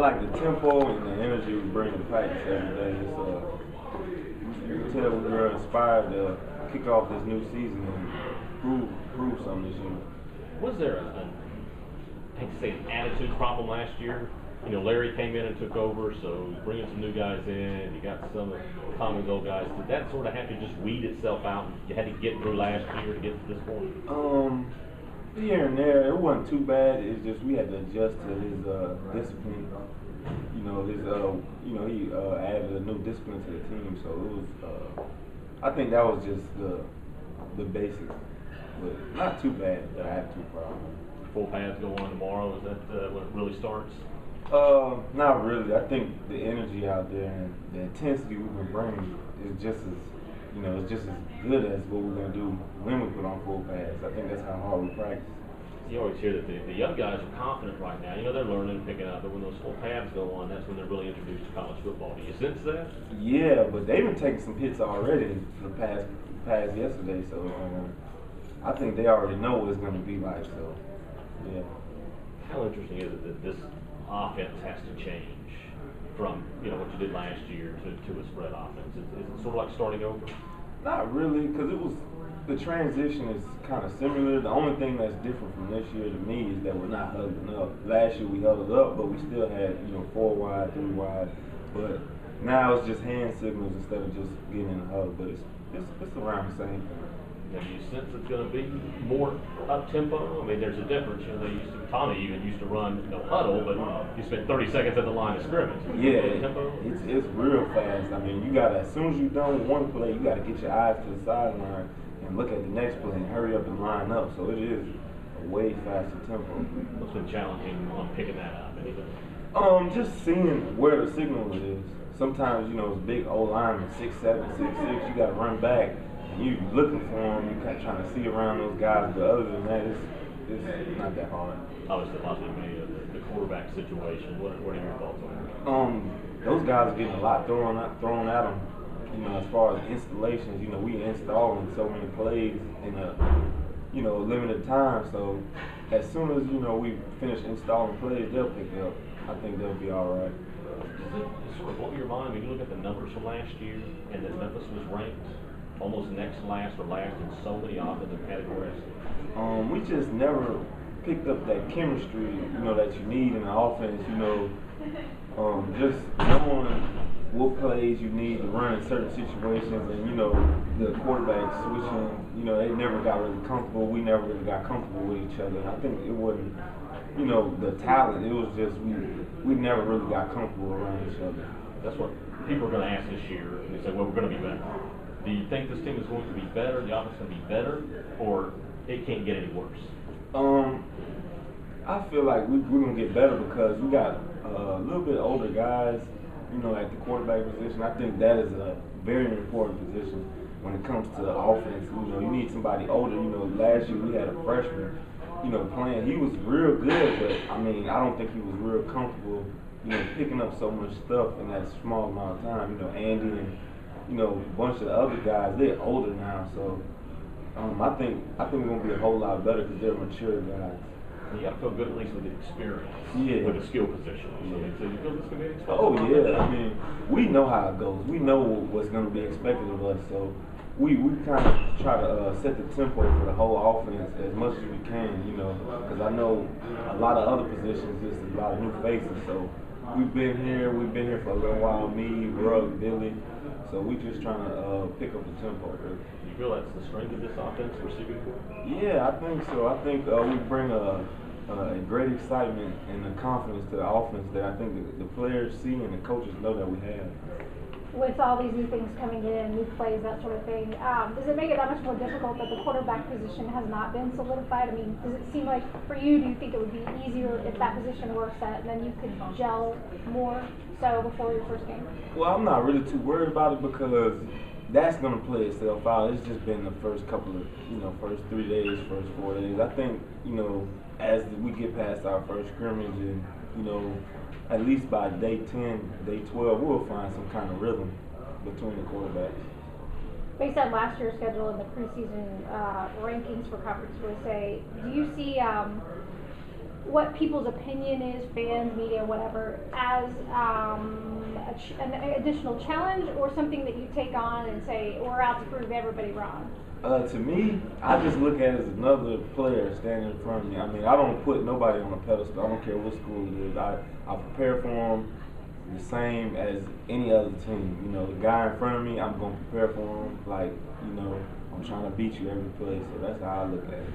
like the tempo and the energy we bring to practice every day. You can tell we're inspired to kick off this new season and prove something this year. Was there I hate to say an attitude problem last year? You know, Larry came in and took over, so bringing some new guys in, you got some of Tommy's old guys. Did that sort of have to just weed itself out? And you had to get through last year to get to this point? Here and there, it wasn't too bad. It's just we had to adjust to his discipline. He added a new discipline to the team, so it was. I think that was just the basics, but not too bad. The attitude problem. Full pads go on tomorrow. Is that when it really starts? Not really. I think the energy out there and the intensity we can bring is just as, it's just as good as what we're gonna do when we put on full pads. I think that's how hard we practice. You always hear that the young guys are confident right now. You know, they're learning and picking up, but when those full pads go on, that's when they're really introduced to college football. Do you sense that? Yeah, but they've been taking some hits already for the past yesterday, so I think they already know what it's going to be like. So, yeah. How interesting is it that this offense has to change from what you did last year to a spread offense? Is it sort of like starting over? Not really, because the transition is kind of similar. The only thing that's different from this year to me is that we're not huddling up. Last year we huddled up, but we still had 4 wide, 3 wide. But now it's just hand signals instead of just getting in the huddle. But it's around the same thing. Now, do you sense it's going to be more up tempo? I mean, there's a difference. Tommy even used to run no huddle, but you spent 30 seconds at the line of scrimmage. Yeah, it's real fast. I mean, you gotta, as soon as you're done with one play, you gotta get your eyes to the sideline and look at the next play and hurry up and line up. So it is a way faster tempo. What's been challenging on picking that up? Just seeing where the signal is. Sometimes it's big old linemen, 6'7", 6'6". You gotta run back. You looking for them, you kind of trying to see around those guys, but other than that, it's not that hard. Obviously, a lot of the quarterback situation. What are your thoughts on that? Those guys are getting a lot thrown at them. As far as installations, we installing so many plays in a limited time. So as soon as we finish installing plays, they'll pick up. I think they'll be all right. Does it sort of blow your mind when you look at the numbers from last year and that Memphis was ranked almost next to last or last in so many offensive categories? We just never picked up that chemistry, that you need in the offense. Just knowing what plays you need to run in certain situations, and the quarterback switching. They never got really comfortable. We never really got comfortable with each other. And I think it wasn't, the talent. It was just we never really got comfortable around each other. That's what people are going to ask this year. They say, well, we're going to be better. Do you think this team is going to be better, the offense is going to be better, or it can't get any worse? I feel like we're going to get better because we got a little bit older guys, at the quarterback position. I think that is a very important position when it comes to the offense. You need somebody older. Last year we had a freshman, playing. He was real good, but, I don't think he was real comfortable, picking up so much stuff in that small amount of time. Andy and a bunch of the other guys, they're older now, so I think we're going to be a whole lot better because they're mature guys. You got to feel good at least with the experience, with the skill position. Yeah. So you feel this can be expected? Oh, yeah. We know how it goes. We know what's going to be expected of us, so we kind of try to set the tempo for the whole offense as much as we can, because I know a lot of other positions, there's a lot of new faces, so we've been here for a little while, me, Rugg, Billy. So we're just trying to pick up the tempo. You feel that's the strength of this offense, receiving corps? Yeah, I think so. I think we bring a great excitement and a confidence to the offense that I think the players see and the coaches know that we have. With all these new things coming in, new plays, that sort of thing, does it make it that much more difficult that the quarterback position has not been solidified? Does it seem like for you, do you think it would be easier if that position were set and then you could gel more so before your first game? Well, I'm not really too worried about it because that's going to play itself out. It's just been the first couple of, first 3 days, first 4 days. I think, as we get past our first scrimmage and, at least by day 10, day 12, we'll find some kind of rhythm between the quarterbacks. Based on last year's schedule and the preseason rankings for Conference USA, do you see what people's opinion is, fans, media, whatever, as an additional challenge, or something that you take on and say, we're out to prove everybody wrong? To me, I just look at it as another player standing in front of me. I mean, I don't put nobody on a pedestal. I don't care what school it is. I prepare for them the same as any other team. You know, the guy in front of me, I'm going to prepare for him like, you know, I'm trying to beat you every play. So that's how I look at it.